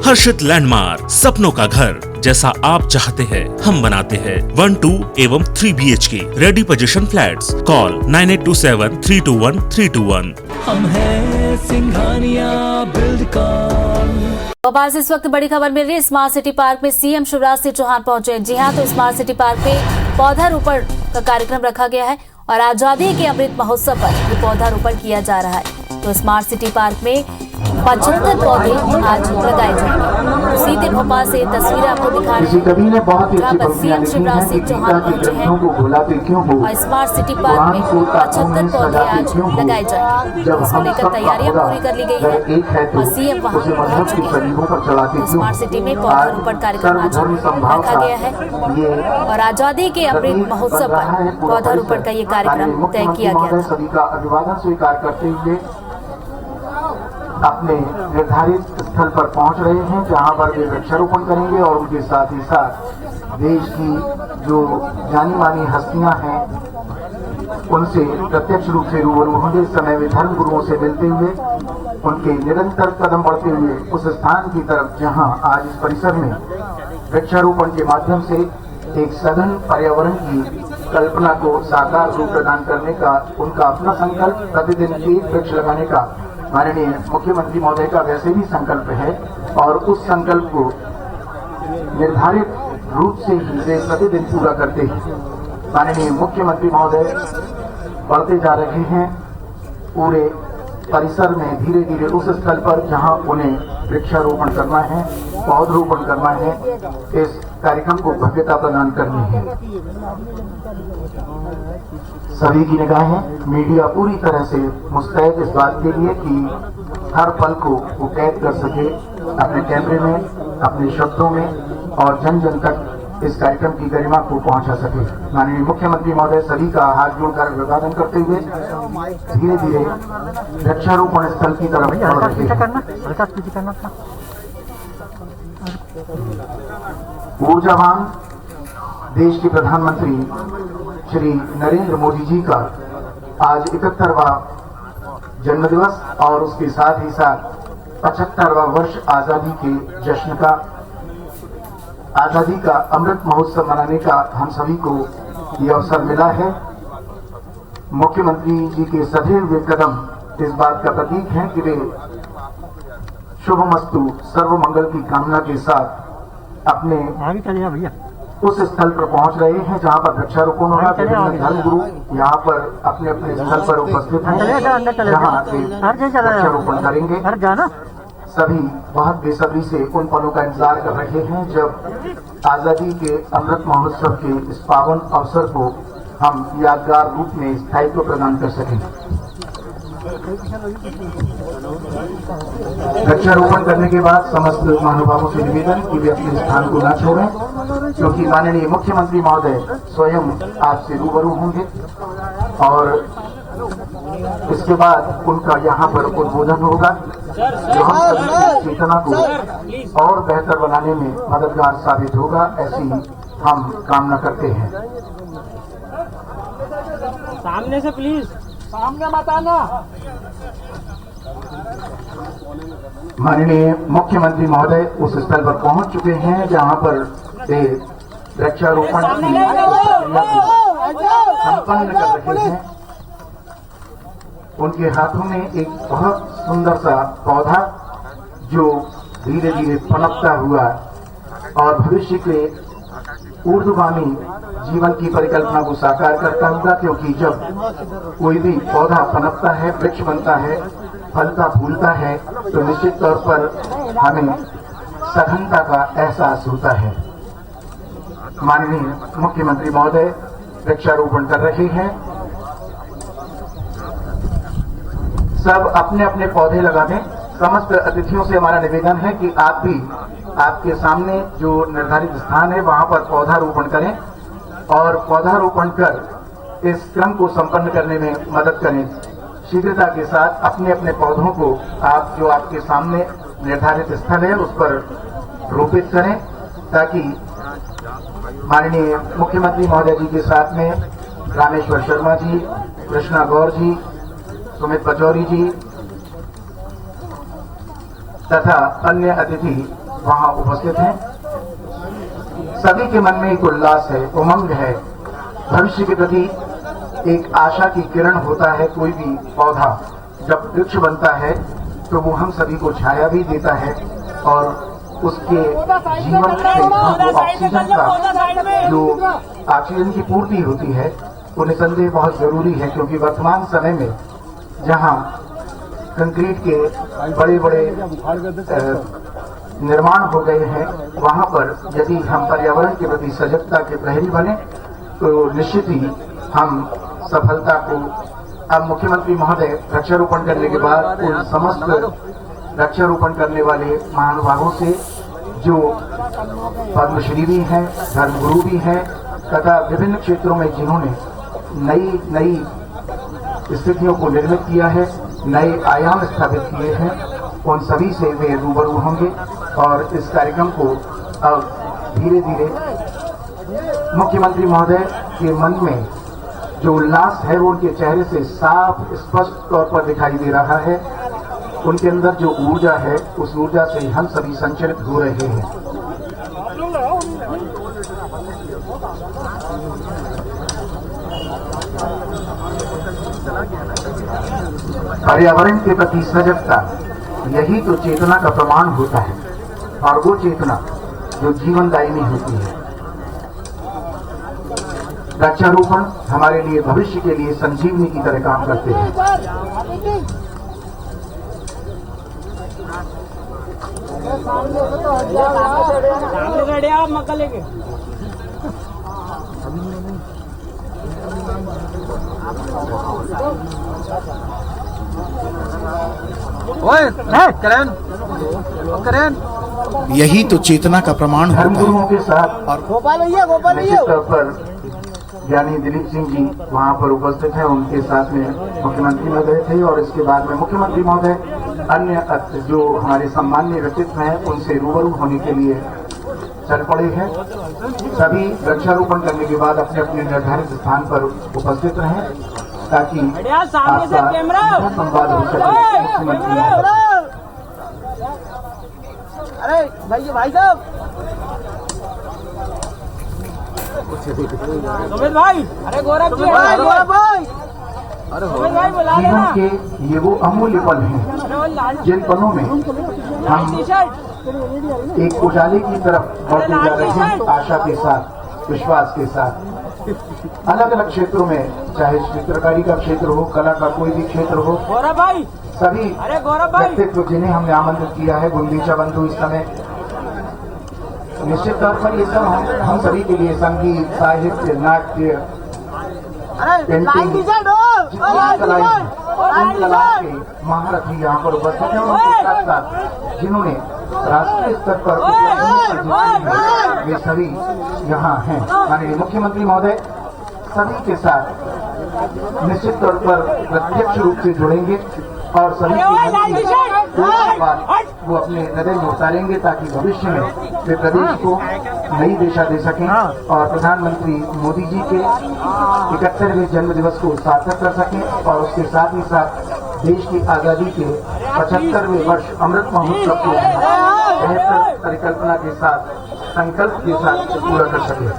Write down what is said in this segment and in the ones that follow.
हर्षित landmark, सपनों का घर जैसा आप चाहते हैं हम बनाते हैं। 1, 2 एवं 3 BHK ready position flats. Call 9827321321। हम हैं सिंघानिया बिल्डकॉन। भोपाल से इस वक्त बड़ी खबर मिल रही है। स्मार्ट सिटी पार्क में सीएम शिवराज सिंह चौहान पहुंचे। जी हां, तो स्मार्ट सिटी पार्क में पौधारोपण का कार्यक्रम रखा गया है और आजादी के अमृत महोत्सव पर ये पौधारोपण किया जा रहा है। तो स्मार्ट सिटी पार्क में 75 पौधे आज लगाए जाएंगे। तो सीधे भोपाल से तस्वीरें आपको दिखा रहे हैं जहाँ पर सीएम शिवराज सिंह चौहान पहुंचे हैं और स्मार्ट सिटी पार्क में 75 पौधे आज लगाए जाएंगे। इसको लेकर तैयारियां पूरी कर ली गई है और सीएम वहां पहुंच चुके हैं। स्मार्ट सिटी में पौधारोपण कार्यक्रम आज रखा गया है और आजादी के अमृत महोत्सव पर पौधारोपण का ये कार्यक्रम तय किया गया था। सभी का अभिवादन स्वीकार करते हुए अपने निर्धारित स्थल पर पहुंच रहे हैं, जहां पर वे वृक्षारोपण करेंगे और उनके साथ ही साथ देश की जो जानी मानी हस्तियां हैं उनसे प्रत्यक्ष रूप से रूबरू होंगे। इस समय वे धर्म गुरुओं से मिलते हुए उनके निरंतर कदम बढ़ते हुए उस स्थान की तरफ जहां आज इस परिसर में वृक्षारोपण के माध्यम से एक सघन पर्यावरण की कल्पना को साकार रूप प्रदान करने का उनका अपना संकल्प, प्रतिदिन एक वृक्ष लगाने का माननीय मुख्यमंत्री महोदय का वैसे भी संकल्प है और उस संकल्प को निर्धारित रूप से ही वे प्रतिदिन पूरा करते हैं। माननीय मुख्यमंत्री महोदय बढ़ते जा रहे हैं पूरे परिसर में धीरे धीरे उस स्थल पर जहां उन्हें वृक्षारोपण करना है, पौधरोपण करना है, इस कार्यक्रम को भव्यता प्रदान करनी है। सभी की निगाहें, मीडिया पूरी तरह से मुस्तैद इस बात के लिए कि हर पल को वो कैद कर सके अपने कैमरे में, अपने शब्दों में और जन जन तक इस कार्यक्रम की गरिमा को पहुंचा सके। माननीय मुख्यमंत्री महोदय सभी का हाथ जोड़कर अभिवादन करते हुए धीरे धीरे वृक्षारोपण स्थल की तरफ बढ़ रहे हैं। ऊर्जावान देश के प्रधानमंत्री श्री नरेंद्र मोदी जी का आज 71वां जन्मदिवस और उसके साथ ही साथ 75वां वर्ष आजादी के जश्न का, आजादी का अमृत महोत्सव मनाने का हम सभी को ये अवसर मिला है। मुख्यमंत्री जी के सधे हुए कदम इस बात का प्रतीक है कि वे शुभमस्तु सर्वमंगल की कामना के साथ अपने उस स्थल पर पहुंच रहे हैं जहां पर वृक्षारोपण होगा। धर्म गुरु यहाँ पर अपने अपने स्थल पर उपस्थित हैं जहाँ वृक्षारोपण करेंगे। सभी बहुत बेसब्री से उन पलों का इंतजार कर रहे हैं जब आजादी के अमृत महोत्सव के इस पावन अवसर को हम यादगार रूप में स्थायित्व प्रदान कर सकें। वृक्षारोपण करने के बाद समस्त महानुभावों से निवेदन कि वे अपने स्थान को न छोड़ें, क्योंकि माननीय मुख्यमंत्री महोदय स्वयं आपसे रूबरू होंगे और इसके बाद उनका यहाँ पर उद्बोधन होगा जो हम सभी की चेतना को और बेहतर बनाने में मददगार साबित होगा, ऐसी हम कामना करते हैं। सामने से प्लीज, सामने मत आना। माननीय मुख्यमंत्री महोदय उस स्थल पर पहुंच चुके हैं जहां पर वे वृक्षारोपण की संपन्न कर रहे हैं। उनके हाथों में एक बहुत सुंदर सा पौधा जो धीरे धीरे पनपता हुआ और भविष्य के ऊर्ध्वगामी जीवन की परिकल्पना को साकार करता होगा, क्योंकि जब कोई भी पौधा पनपता है, वृक्ष बनता है, फलता फूलता है तो निश्चित तौर पर हमें सघनता का एहसास होता है। माननीय मुख्यमंत्री महोदय वृक्षारोपण कर रहे हैं। सब अपने अपने पौधे लगा दें। समस्त अतिथियों से हमारा निवेदन है कि आप भी आपके सामने जो निर्धारित स्थान है वहां पर पौधारोपण करें और पौधारोपण कर इस क्रम को संपन्न करने में मदद करें। शीघ्रता के साथ अपने अपने पौधों को आप जो आपके सामने निर्धारित स्थल है उस पर रोपित करें, ताकि माननीय मुख्यमंत्री महोदय जी के साथ में रामेश्वर शर्मा जी, कृष्णा गौर जी, सुमित पचौरी जी तथा अन्य अतिथि वहां उपस्थित हैं। सभी के मन में एक उल्लास है, उमंग है। भविष्य के प्रति एक आशा की किरण होता है। कोई भी पौधा जब वृक्ष बनता है तो वो हम सभी को छाया भी देता है और उसके जीवन से हमको ऑक्सीजन की पूर्ति होती है वो निसंदेह बहुत जरूरी है। क्योंकि वर्तमान समय में जहां कंक्रीट के बड़े बड़े निर्माण हो गए हैं, वहां पर यदि हम पर्यावरण के प्रति सजगता के प्रहरी बने तो निश्चित ही हम सफलता को। अब मुख्यमंत्री महोदय वृक्षारोपण करने के बाद उन समस्त वृक्षारोपण करने वाले महानुभावों से जो पद्मश्री भी हैं, धर्मगुरु भी हैं तथा विभिन्न क्षेत्रों में जिन्होंने नई नई स्थितियों को निर्मित किया है, नए आयाम स्थापित किए हैं, उन सभी से वे रूबरू होंगे और इस कार्यक्रम को अब धीरे धीरे मुख्यमंत्री महोदय के मन में जो उल्लास है वो उनके चेहरे से साफ स्पष्ट तौर पर दिखाई दे रहा है। उनके अंदर जो ऊर्जा है उस ऊर्जा से हम सभी संचरित हो रहे हैं। पर्यावरण के प्रति सजगता यही तो चेतना का प्रमाण होता है और वो चेतना जो जीवनदायिनी होती है। वृक्षारोपण हमारे लिए भविष्य के लिए संजीवनी की तरह काम करते हैं। सामने आप मक्का लेके यही तो चेतना का प्रमाण धर्मगुरुओं के साथ और निश्चित तौर पर ज्ञानी दिलीप सिंह जी वहां पर उपस्थित हैं। उनके साथ में मुख्यमंत्री महोदय थे और इसके बाद में मुख्यमंत्री महोदय अन्य जो हमारे सम्मान्य व्यक्तित्व हैं उनसे रूबरू होने के लिए चल पड़े हैं। सभी वृक्षारोपण करने के बाद अपने अपने निर्धारित स्थान पर उपस्थित रहें ताकि आपका संवाद हो सके। मुख्यमंत्री अरे भाई साहब सुमित भाई, अरे गौरव भाई जीवन के ये वो अमूल्य पल हैं जिन पलों में हम एक उजाले की तरफ बढ़ते जा रहे हैं, आशा के साथ, विश्वास के साथ। अलग अलग क्षेत्रों में, चाहे चित्रकारी का क्षेत्र हो, कला का कोई भी क्षेत्र हो, सभी व्यक्तित्व जिन्हें हमने आमंत्रित किया है, गुंडीचा बंधु इस समय निश्चित तौर पर ये सब हम सभी के लिए संगीत, साहित्य, नाट्य, पेंटिंग, कलाओं के महारथी यहाँ पर उपस्थित हैं। उनके साथ साथ जिन्होंने राष्ट्रीय स्तर पर वे सभी यहाँ हैं। माननीय मुख्यमंत्री महोदय सभी के साथ निश्चित तौर पर प्रत्यक्ष रूप से जुड़ेंगे और सभी वो अपने हृदय में उतारेंगे ताकि भविष्य में वे प्रदेश को नई दिशा दे सकें और प्रधानमंत्री मोदी जी के 71वें जन्म दिवस को सार्थक कर सकें और उसके साथ ही साथ देश की आजादी के 75वें वर्ष अमृत महोत्सव को बेहतर परिकल्पना के साथ, संकल्प के साथ पूरा कर सकें।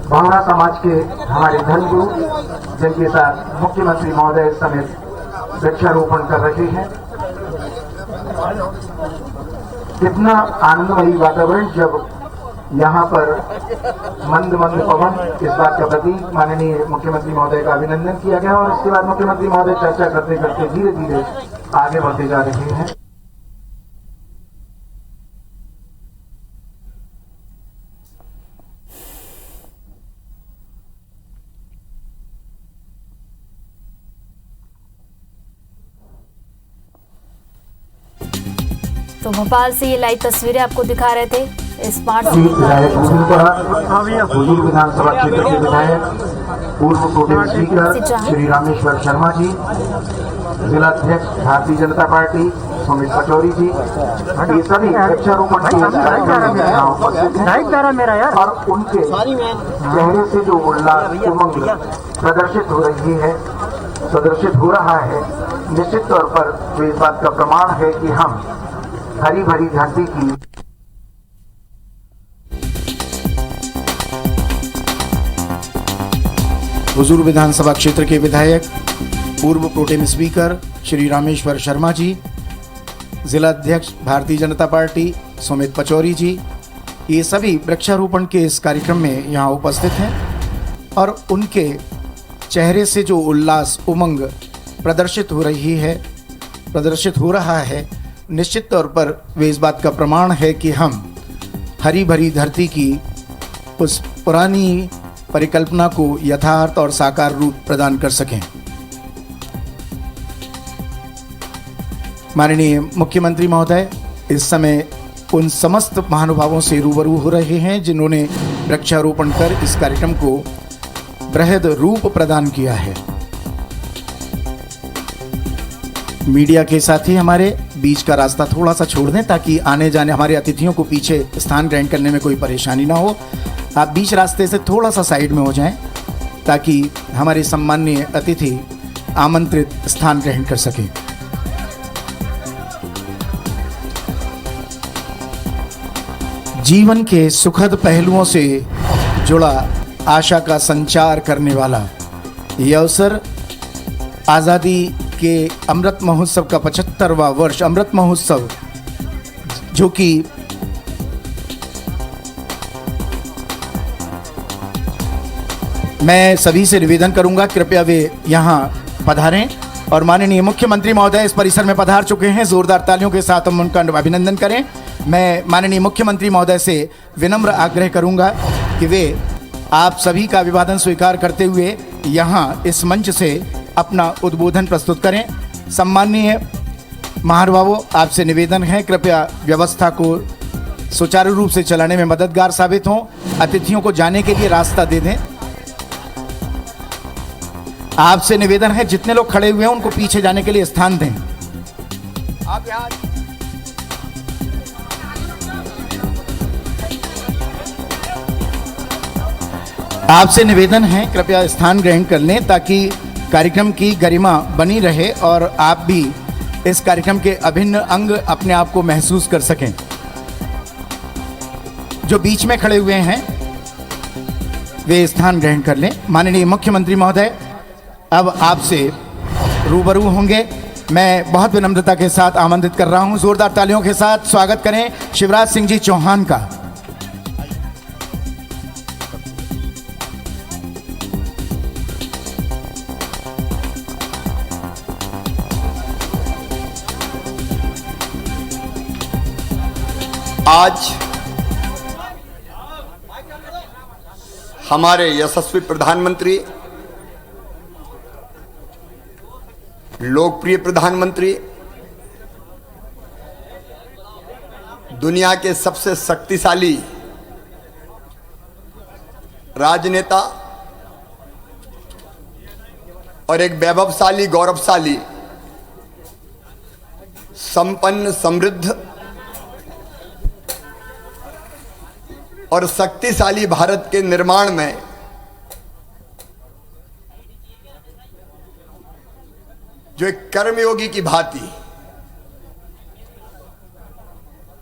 बहुरा समाज के हमारे धर्मगुरु जिनके साथ मुख्यमंत्री महोदय समेत वृक्षारोपण कर रहे हैं। कितना आनंदमयी वातावरण जब यहाँ पर मंद मंद पवन, इस बात का प्रतीक माननीय मुख्यमंत्री महोदय का अभिनंदन किया गया और इसके बाद मुख्यमंत्री महोदय चर्चा करते करते धीरे धीरे आगे बढ़ते जा रहे हैं। तो भोपाल से ये लाइव तस्वीरें आपको दिखा रहे थे स्मार्ट विधायक हुजूर विधानसभा क्षेत्र के विधायक पूर्व प्रोटेम स्पीकर श्री रामेश्वर शर्मा जी, जिलाध्यक्ष भारतीय जनता पार्टी सुमित पचौरी जी, ये सभी वृक्षारोपण के कार्यक्रम में उपस्थित हैं और उनके चेहरे से जो उल्लास, उमंग प्रदर्शित हो रही है प्रदर्शित हो रहा है, निश्चित तौर पर जो इस बात का प्रमाण है कि हम हरी भरी धरती की हुजूर विधानसभा क्षेत्र के विधायक पूर्व प्रोटेम स्पीकर श्री रामेश्वर शर्मा जी, जिला अध्यक्ष भारतीय जनता पार्टी सुमित पचौरी जी, ये सभी वृक्षारोपण के इस कार्यक्रम में यहाँ उपस्थित हैं और उनके चेहरे से जो उल्लास उमंग प्रदर्शित हो रहा है, निश्चित तौर पर वे इस बात का प्रमाण है कि हम हरी भरी धरती की उस पुरानी परिकल्पना को यथार्थ और साकार रूप प्रदान कर सकें। माननीय मुख्यमंत्री महोदय इस समय उन समस्त महानुभावों से रूबरू हो रहे हैं जिन्होंने वृक्षारोपण कर इस कार्यक्रम को बृहद रूप प्रदान किया है। मीडिया के साथी हमारे बीच का रास्ता थोड़ा सा छोड़ दें ताकि आने जाने हमारे अतिथियों को पीछे स्थान ग्रहण करने में कोई परेशानी ना हो। आप बीच रास्ते से थोड़ा सा साइड में हो जाएं ताकि हमारे सम्माननीय अतिथि आमंत्रित स्थान ग्रहण कर सकें। जीवन के सुखद पहलुओं से जुड़ा आशा का संचार करने वाला यह अवसर आज़ादी के अमृत महोत्सव का 75वां वर्ष अमृत महोत्सव, जो कि मैं सभी से निवेदन करूंगा कृपया वे यहाँ पधारें और माननीय मुख्यमंत्री महोदय इस परिसर में पधार चुके हैं। जोरदार तालियों के साथ हम उनका अभिनंदन करें। मैं माननीय मुख्यमंत्री महोदय से विनम्र आग्रह करूंगा कि वे आप सभी का अभिवादन स्वीकार करते हुए यहाँ इस मंच से अपना उद्बोधन प्रस्तुत करें। सम्माननीय महानुभावों, आपसे निवेदन है कृपया व्यवस्था को सुचारू रूप से चलाने में मददगार साबित हों। अतिथियों को जाने के लिए रास्ता दे दें। आपसे निवेदन है जितने लोग खड़े हुए हैं उनको पीछे जाने के लिए स्थान दें। आप यहाँ आपसे निवेदन है कृपया स्थान ग्रहण कर लें ताकि कार्यक्रम की गरिमा बनी रहे और आप भी इस कार्यक्रम के अभिन्न अंग अपने आप को महसूस कर सकें। जो बीच में खड़े हुए हैं वे स्थान ग्रहण कर लें। माननीय मुख्यमंत्री महोदय अब आपसे रूबरू होंगे। मैं बहुत विनम्रता के साथ आमंत्रित कर रहा हूं। जोरदार तालियों के साथ स्वागत करें शिवराज सिंह जी चौहान का। आज हमारे यशस्वी प्रधानमंत्री, लोकप्रिय प्रधानमंत्री, दुनिया के सबसे शक्तिशाली राजनेता और एक वैभवशाली, गौरवशाली, संपन्न, समृद्ध और शक्तिशाली भारत के निर्माण में जो एक कर्मयोगी की भांति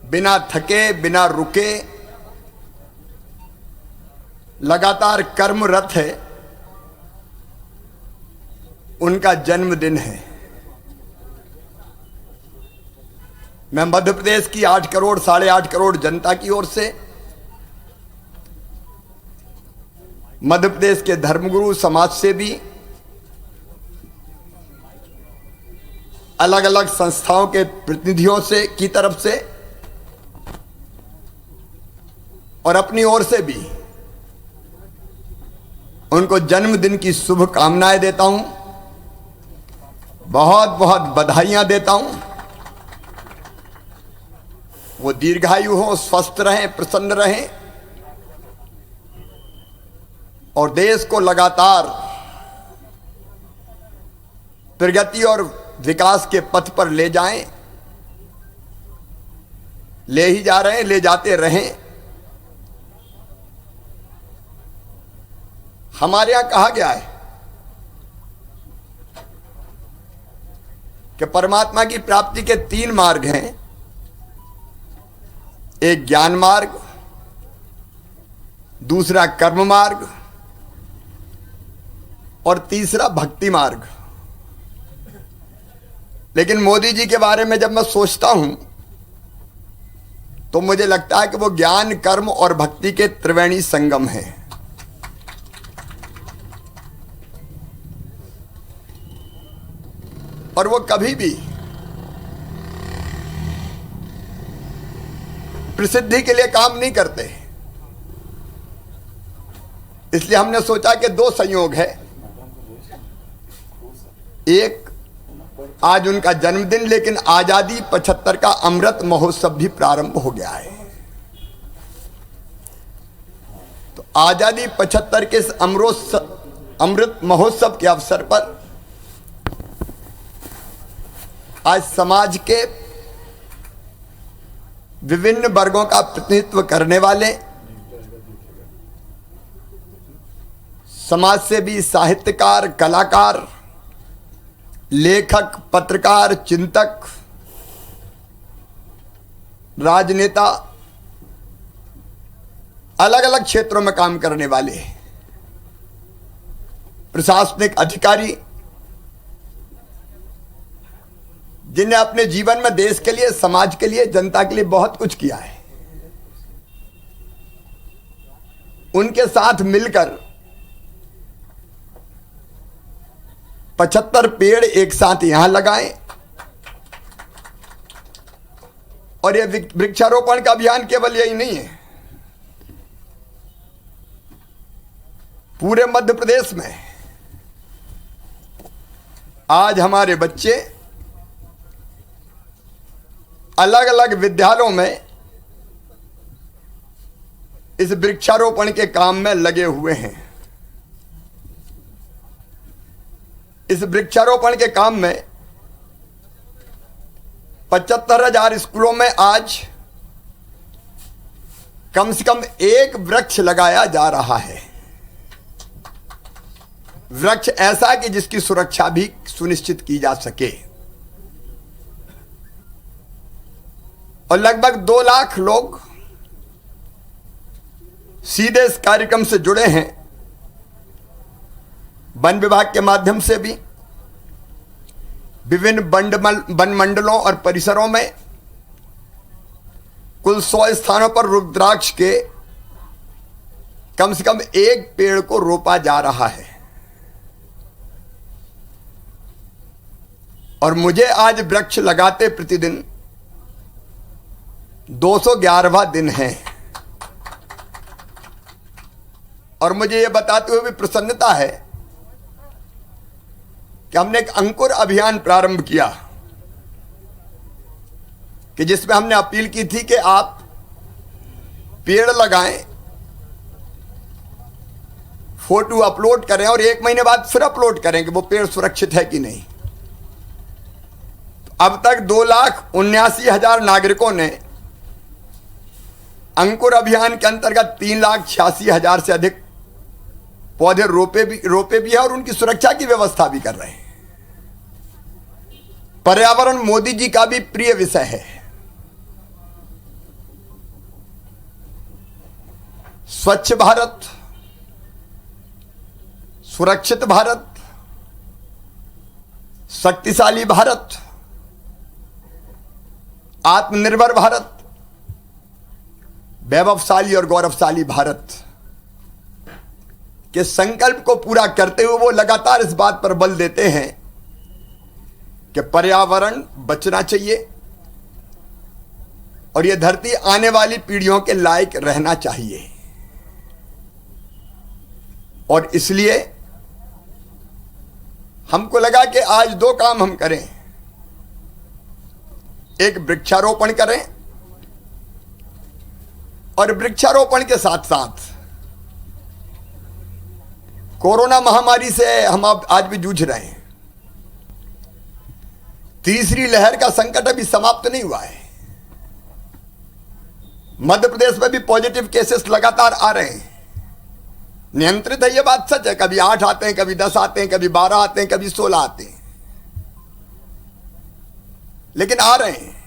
बिना थके, बिना रुके लगातार कर्मरत है, उनका जन्मदिन है। मैं मध्य प्रदेश की 8 करोड़, 8.5 करोड़ जनता की ओर से, मध्य प्रदेश के धर्मगुरु, समाज सेवी, अलग अलग संस्थाओं के प्रतिनिधियों से की तरफ से और अपनी ओर से भी उनको जन्मदिन की शुभकामनाएं देता हूं, बहुत बहुत बधाइयां देता हूं। वो दीर्घायु हो, स्वस्थ रहें, प्रसन्न रहें और देश को लगातार प्रगति और विकास के पथ पर ले जाएं, ले ही जा रहे हैं, ले जाते रहें। हमारे यहां कहा गया है कि परमात्मा की प्राप्ति के 3 मार्ग हैं। एक ज्ञान मार्ग, दूसरा कर्म मार्ग और तीसरा भक्ति मार्ग। लेकिन मोदी जी के बारे में जब मैं सोचता हूं तो मुझे लगता है कि वो ज्ञान, कर्म और भक्ति के त्रिवेणी संगम हैं। और वो कभी भी प्रसिद्धि के लिए काम नहीं करते। इसलिए हमने सोचा कि 2 संयोग है। एक, आज उनका जन्मदिन, लेकिन आजादी 75 का अमृत महोत्सव भी प्रारंभ हो गया है। तो आजादी 75 के इस अमृत महोत्सव के अवसर पर आज समाज के विभिन्न वर्गों का प्रतिनिधित्व करने वाले समाज सेवी, साहित्यकार, कलाकार, लेखक, पत्रकार, चिंतक, राजनेता, अलग अलग क्षेत्रों में काम करने वाले, प्रशासनिक अधिकारी, जिन्हें अपने जीवन में देश के लिए, समाज के लिए, जनता के लिए बहुत कुछ किया है, उनके साथ मिलकर 75 पेड़ एक साथ यहां लगाएं। और यह वृक्षारोपण का अभियान केवल यही नहीं है, पूरे मध्य प्रदेश में आज हमारे बच्चे अलग अलग विद्यालयों में इस वृक्षारोपण के काम में लगे हुए हैं। इस वृक्षारोपण के काम में 75,000 स्कूलों में आज कम से कम 1 वृक्ष लगाया जा रहा है। वृक्ष ऐसा कि जिसकी सुरक्षा भी सुनिश्चित की जा सके। और लगभग 2 लाख लोग सीधे इस कार्यक्रम से जुड़े हैं। वन विभाग के माध्यम से भी विभिन्न वन मंडलों और परिसरों में कुल 100 स्थानों पर रुद्राक्ष के कम से कम 1 पेड़ को रोपा जा रहा है। और मुझे आज वृक्ष लगाते प्रतिदिन 211वां दिन है। और मुझे यह बताते हुए भी प्रसन्नता है कि हमने एक अंकुर अभियान प्रारंभ किया कि जिसमें हमने अपील की थी कि आप पेड़ लगाएं, फोटो अपलोड करें और 1 महीने बाद फिर अपलोड करें कि वो पेड़ सुरक्षित है कि नहीं। तो अब तक 2,79,000 नागरिकों ने अंकुर अभियान के अंतर्गत 3,86,000 से अधिक पौधे रोपे भी है और उनकी सुरक्षा की व्यवस्था भी कर रहे हैं। पर्यावरण मोदी जी का भी प्रिय विषय है। स्वच्छ भारत, सुरक्षित भारत, शक्तिशाली भारत, आत्मनिर्भर भारत, वैभवशाली और गौरवशाली भारत के संकल्प को पूरा करते हुए वो लगातार इस बात पर बल देते हैं कि पर्यावरण बचना चाहिए और यह धरती आने वाली पीढ़ियों के लायक रहना चाहिए। और इसलिए हमको लगा कि आज 2 काम हम करें। एक, वृक्षारोपण करें और वृक्षारोपण के साथ साथ कोरोना महामारी से हम आज भी जूझ रहे हैं। तीसरी लहर का संकट अभी समाप्त नहीं हुआ है। मध्य प्रदेश में भी पॉजिटिव केसेस लगातार आ रहे हैं। नियंत्रित है, यह बात सच है। कभी 8 आते हैं, कभी 10 आते हैं, कभी 12 आते हैं, कभी 16 आते हैं। लेकिन आ रहे हैं।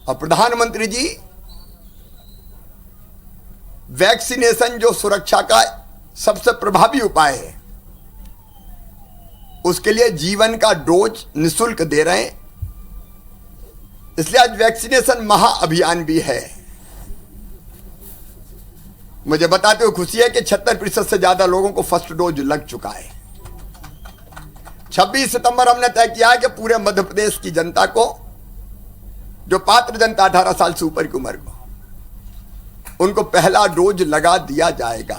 और प्रधानमंत्री जी वैक्सीनेशन जो सुरक्षा का सबसे प्रभावी उपाय है, उसके लिए जीवन का डोज निःशुल्क दे रहे हैं। इसलिए आज वैक्सीनेशन महाअभियान भी है। मुझे बताते हुए खुशी है कि 76% से ज्यादा लोगों को फर्स्ट डोज लग चुका है। 26 सितंबर हमने तय किया है कि पूरे मध्य प्रदेश की जनता को, जो पात्र जनता 18 साल से ऊपर की उम्र को, उनको पहला डोज लगा दिया जाएगा।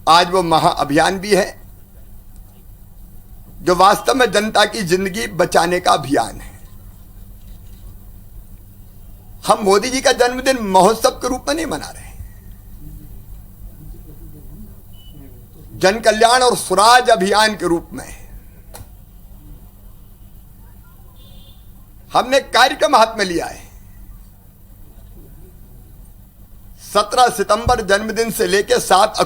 आज वो महाअभियान भी है जो वास्तव में जनता की जिंदगी बचाने का अभियान है। हम मोदी जी का जन्मदिन महोत्सव के रूप में नहीं मना रहे, जन कल्याण और स्वराज अभियान के रूप में हमने कार्यक्रम हाथ में लिया है। 17 सितंबर जन्मदिन से लेकर 7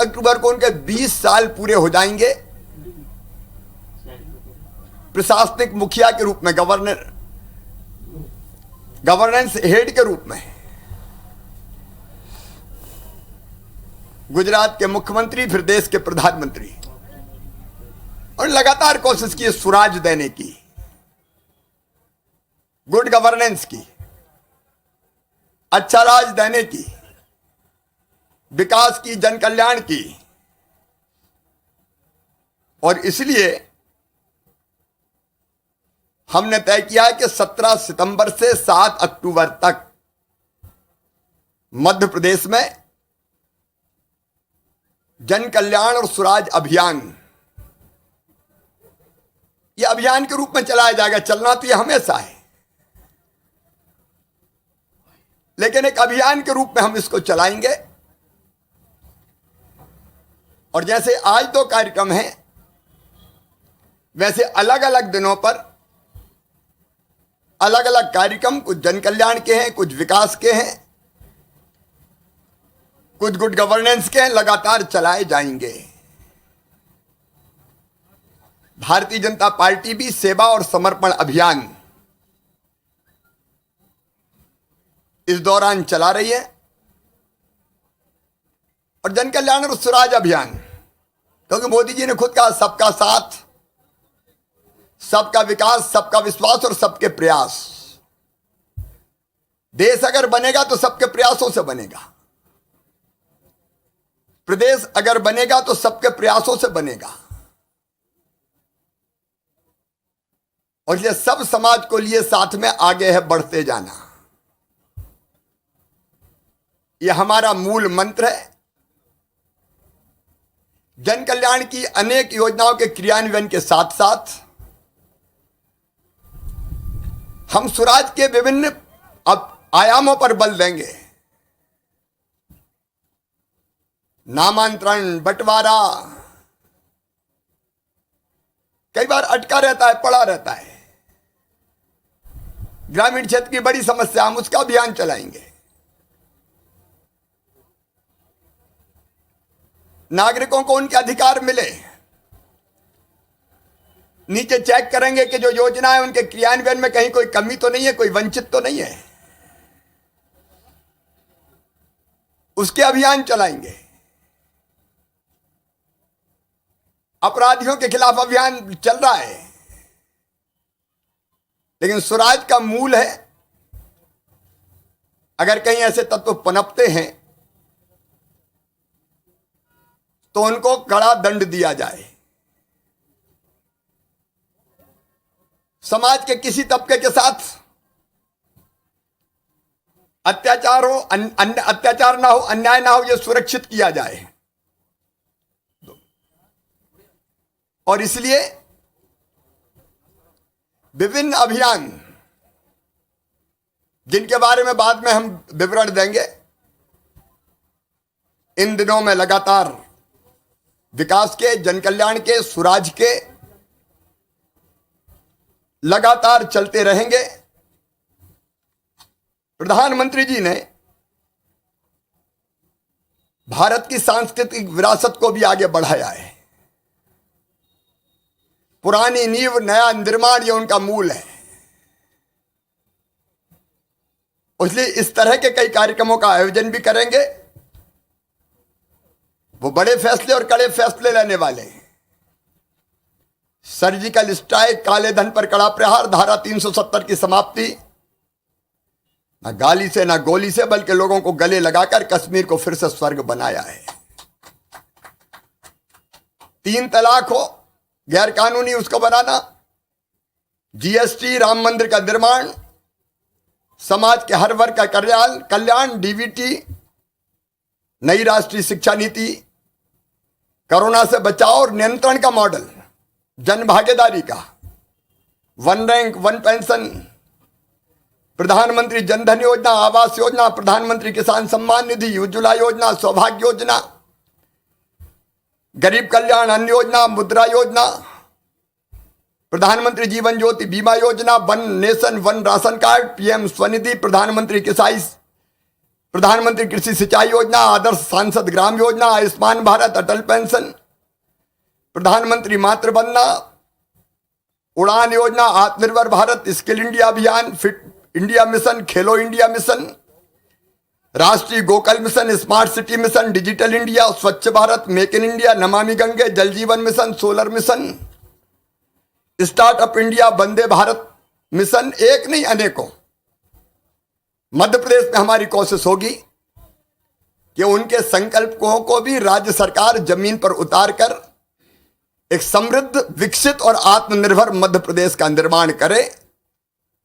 अक्टूबर को उनके 20 साल पूरे हो जाएंगे। प्रशासनिक मुखिया के रूप में, गवर्नेंस हेड के रूप में, गुजरात के मुख्यमंत्री, फिर देश के प्रधानमंत्री, और लगातार कोशिश की स्वराज देने की, गुड गवर्नेंस की, अच्छा राज देने की, विकास की, जन कल्याण की। और इसलिए हमने तय किया है कि 17 सितंबर से 7 अक्टूबर तक मध्य प्रदेश में जन कल्याण और स्वराज अभियान, यह अभियान के रूप में चलाया जाएगा। चलना तो यह हमेशा है, लेकिन एक अभियान के रूप में हम इसको चलाएंगे। और जैसे आज 2 कार्यक्रम हैं, वैसे अलग अलग दिनों पर अलग अलग कार्यक्रम, कुछ जन कल्याण के हैं, कुछ विकास के हैं, कुछ गुड गवर्नेंस के हैं, लगातार चलाए जाएंगे। भारतीय जनता पार्टी भी सेवा और समर्पण अभियान इस दौरान चला रही है, और जन कल्याण और स्वराज अभियान, क्योंकि मोदी जी ने खुद कहा सबका साथ, सबका विकास, सबका विश्वास और सबके प्रयास। देश अगर बनेगा तो सबके प्रयासों से बनेगा, प्रदेश अगर बनेगा तो सबके प्रयासों से बनेगा। और ये सब समाज को लिए साथ में आगे है बढ़ते जाना, यह हमारा मूल मंत्र है। जन कल्याण की अनेक योजनाओं के क्रियान्वयन के साथ साथ हम स्वराज के विभिन्न आयामों पर बल देंगे। नामांतरण, बंटवारा कई बार अटका रहता है, पड़ा रहता है। ग्रामीण क्षेत्र की बड़ी समस्या, हम उसका अभियान चलाएंगे। नागरिकों को उनके अधिकार मिले, नीचे चेक करेंगे कि जो योजना है उनके क्रियान्वयन में कहीं कोई कमी तो नहीं है, कोई वंचित तो नहीं है, उसके अभियान चलाएंगे। अपराधियों के खिलाफ अभियान चल रहा है, लेकिन स्वराज का मूल है, अगर कहीं ऐसे तत्व पनपते हैं तो उनको कड़ा दंड दिया जाए। समाज के किसी तबके के साथ अत्याचार हो, अत्याचार ना हो, अन्याय ना हो, यह सुरक्षित किया जाए। और इसलिए विभिन्न अभियान, जिनके बारे में बाद में हम विवरण देंगे, इन दिनों में लगातार विकास के, जन कल्याण के, स्वराज के लगातार चलते रहेंगे। प्रधानमंत्री जी ने भारत की सांस्कृतिक विरासत को भी आगे बढ़ाया है। पुरानी नींव नया निर्माण ये उनका मूल है। इसलिए इस तरह के कई कार्यक्रमों का आयोजन भी करेंगे। वो बड़े फैसले और कड़े फैसले लेने वाले हैं। सर्जिकल स्ट्राइक, काले धन पर कड़ा प्रहार, धारा 370 की समाप्ति, ना गाली से ना गोली से बल्कि लोगों को गले लगाकर कश्मीर को फिर से स्वर्ग बनाया है। 3 तलाक हो, गैर कानूनी उसको बनाना, जीएसटी, राम मंदिर का निर्माण, समाज के हर वर्ग का कल्याण, डीबीटी, नई राष्ट्रीय शिक्षा नीति, कोरोना से बचाव और नियंत्रण का मॉडल, जन भागीदारी का, 1 रैंक 1 पेंशन, प्रधानमंत्री जनधन योजना, आवास योजना, प्रधानमंत्री किसान सम्मान निधि, उज्ज्वला योजना, सौभाग्य योजना, गरीब कल्याण अन्न योजना, मुद्रा योजना, प्रधानमंत्री जीवन ज्योति बीमा योजना, 1 nation 1 ration card, PM Svanidhi, प्रधानमंत्री कृषि सिंचाई योजना, आदर्श सांसद ग्राम योजना, आयुष्मान भारत, अटल पेंशन, प्रधानमंत्री मातृवंदना, उड़ान योजना, आत्मनिर्भर भारत, स्किल इंडिया अभियान, fit India mission, Khelo India mission, Rashtriya Gokul mission, smart city mission, digital India, Swachh Bharat, make in India, Namami Gange, Jal Jeevan mission, solar mission, startup India, Vande Bharat mission, एक नहीं अनेकों। मध्य प्रदेश में हमारी कोशिश होगी कि उनके संकल्पों को भी राज्य सरकार जमीन पर उतारकर एक समृद्ध, विकसित और आत्मनिर्भर मध्य प्रदेश का निर्माण करे।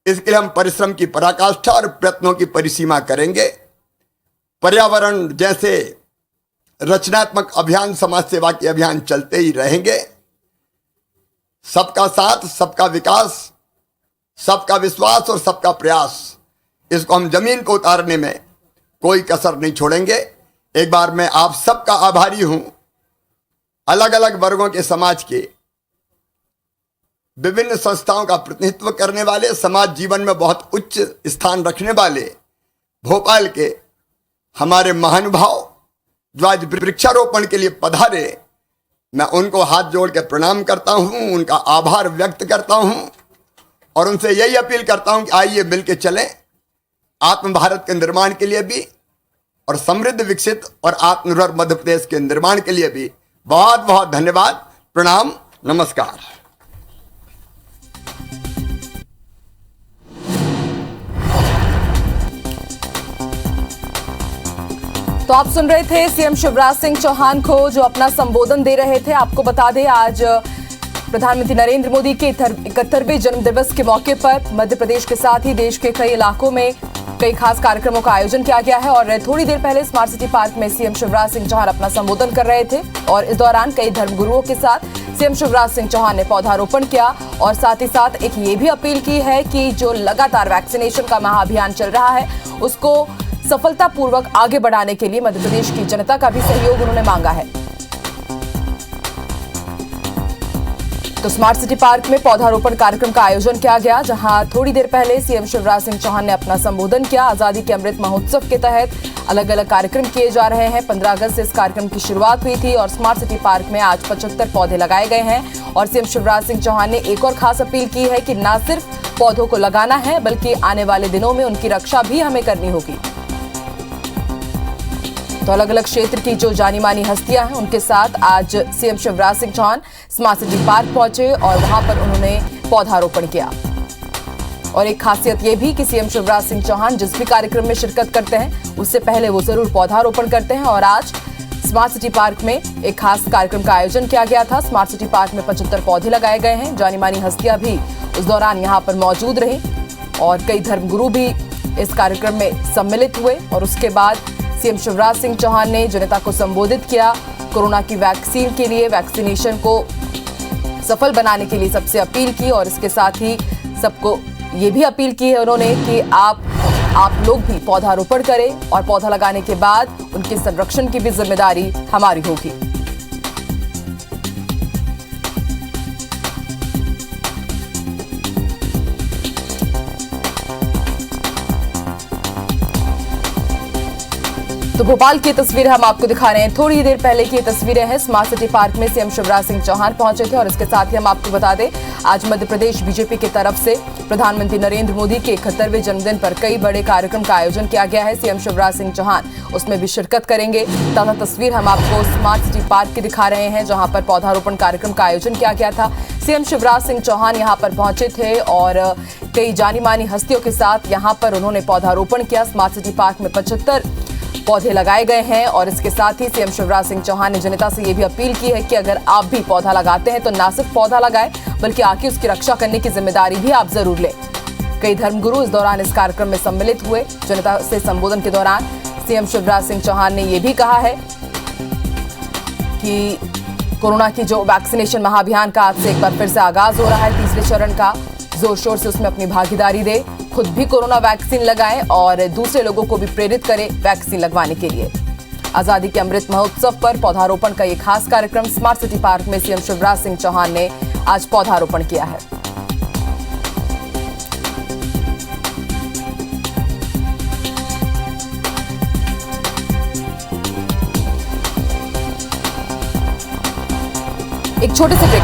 इसके लिए हम परिश्रम की पराकाष्ठा और प्रयत्नों की परिसीमा करेंगे। पर्यावरण जैसे रचनात्मक अभियान, समाज सेवा के अभियान चलते ही रहेंगे। सबका साथ, सबका विकास, सबका विश्वास और सबका प्रयास, इसको हम जमीन को उतारने में कोई कसर नहीं छोड़ेंगे। एक बार मैं आप सबका आभारी हूं। अलग अलग वर्गों के समाज के विभिन्न संस्थाओं का प्रतिनिधित्व करने वाले, समाज जीवन में बहुत उच्च स्थान रखने वाले भोपाल के हमारे महानुभाव जो आज वृक्षारोपण के लिए पधारे, मैं उनको हाथ जोड़ के प्रणाम करता हूं, उनका आभार व्यक्त करता हूं और उनसे यही अपील करता हूं कि आइए मिलकर चलें आत्म भारत के निर्माण के लिए भी और समृद्ध, विकसित और आत्मनिर्भर मध्य प्रदेश के निर्माण के लिए भी। बहुत बहुत धन्यवाद, प्रणाम, नमस्कार। तो आप सुन रहे थे सीएम शिवराज सिंह चौहान को जो अपना संबोधन दे रहे थे। आपको बता दें आज प्रधानमंत्री नरेंद्र मोदी के 71वें जन्मदिवस के मौके पर मध्य प्रदेश के साथ ही देश के कई इलाकों में कई खास कार्यक्रमों का आयोजन किया गया है और थोड़ी देर पहले स्मार्ट सिटी पार्क में सीएम शिवराज सिंह चौहान अपना संबोधन कर रहे थे और इस दौरान कई धर्मगुरुओं के साथ सीएम शिवराज सिंह चौहान ने पौधारोपण किया और साथ ही साथ एक ये भी अपील की है कि जो लगातार वैक्सीनेशन का महाअभियान चल रहा है उसको सफलतापूर्वक आगे बढ़ाने के लिए मध्य प्रदेश की जनता का भी सहयोग उन्होंने मांगा है। तो स्मार्ट सिटी पार्क में पौधारोपण कार्यक्रम का आयोजन किया गया, जहां थोड़ी देर पहले सीएम शिवराज सिंह चौहान ने अपना संबोधन किया। आजादी के अमृत महोत्सव के तहत अलग अलग कार्यक्रम किए जा रहे हैं। 15 अगस्त से इस कार्यक्रम की शुरुआत हुई थी और स्मार्ट सिटी पार्क में आज 75 पौधे लगाए गए हैं और सीएम शिवराज सिंह चौहान ने एक और खास अपील की है कि न सिर्फ पौधों को लगाना है बल्कि आने वाले दिनों में उनकी रक्षा भी हमें करनी होगी। तो अलग अलग क्षेत्र की जो जानी मानी हस्तियां हैं उनके साथ आज CM Shivraj Singh Chouhan smart city park पहुंचे और वहां पर उन्होंने पौधारोपण किया। और एक खासियत ये भी कि सीएम शिवराज सिंह चौहान जिस भी कार्यक्रम में शिरकत करते हैं उससे पहले वो जरूर पौधारोपण करते हैं और आज स्मार्ट सिटी पार्क में एक खास कार्यक्रम का आयोजन किया गया था। स्मार्ट सिटी पार्क में 75 पौधे लगाए गए हैं। जानी मानी हस्तियां भी उस दौरान यहाँ पर मौजूद रही और कई धर्मगुरु भी इस कार्यक्रम में सम्मिलित हुए और उसके बाद सीएम शिवराज सिंह चौहान ने जनता को संबोधित किया। कोरोना की वैक्सीन के लिए, वैक्सीनेशन को सफल बनाने के लिए सबसे अपील की और इसके साथ ही सबको ये भी अपील की है उन्होंने कि आप लोग भी पौधारोपण करें और पौधा लगाने के बाद उनके संरक्षण की भी जिम्मेदारी हमारी होगी। तो भोपाल की तस्वीर हम आपको दिखा रहे हैं। थोड़ी देर पहले की ये तस्वीरें हैं। स्मार्ट सिटी पार्क में सीएम शिवराज सिंह चौहान पहुंचे थे और इसके साथ ही हम आपको बता दें, आज मध्य प्रदेश बीजेपी की तरफ से प्रधानमंत्री नरेंद्र मोदी के 71वें जन्मदिन पर कई बड़े कार्यक्रम का आयोजन किया गया है। सीएम शिवराज सिंह चौहान उसमें भी शिरकत करेंगे। ताज़ा तस्वीर हम आपको स्मार्ट सिटी पार्क की दिखा रहे हैं, जहां पर पौधारोपण कार्यक्रम का आयोजन किया गया था। सीएम शिवराज सिंह चौहान यहां पर पहुंचे थे और कई जानी मानी हस्तियों के साथ यहां पर उन्होंने पौधारोपण किया। स्मार्ट सिटी पार्क में 75 पौधे लगाए गए हैं और इसके साथ ही सीएम शिवराज सिंह चौहान ने जनता से यह भी अपील की है कि अगर आप भी पौधा लगाते हैं तो ना सिर्फ पौधा लगाएं बल्कि आके उसकी रक्षा करने की जिम्मेदारी भी आप जरूर लें। कई धर्मगुरु इस दौरान इस कार्यक्रम में सम्मिलित हुए। जनता से संबोधन के दौरान सीएम शिवराज सिंह चौहान ने यह भी कहा है कि कोरोना की जो वैक्सीनेशन महाअभियान का आज से एक बार फिर से आगाज हो रहा है, तीसरे चरण का, जोर शोर से उसमें अपनी भागीदारी दे, खुद भी कोरोना वैक्सीन लगाएं और दूसरे लोगों को भी प्रेरित करें वैक्सीन लगवाने के लिए। आजादी के अमृत महोत्सव पर पौधारोपण का ये खास कार्यक्रम स्मार्ट सिटी पार्क में सीएम शिवराज सिंह चौहान ने आज पौधारोपण किया है। एक छोटे से ब्रेक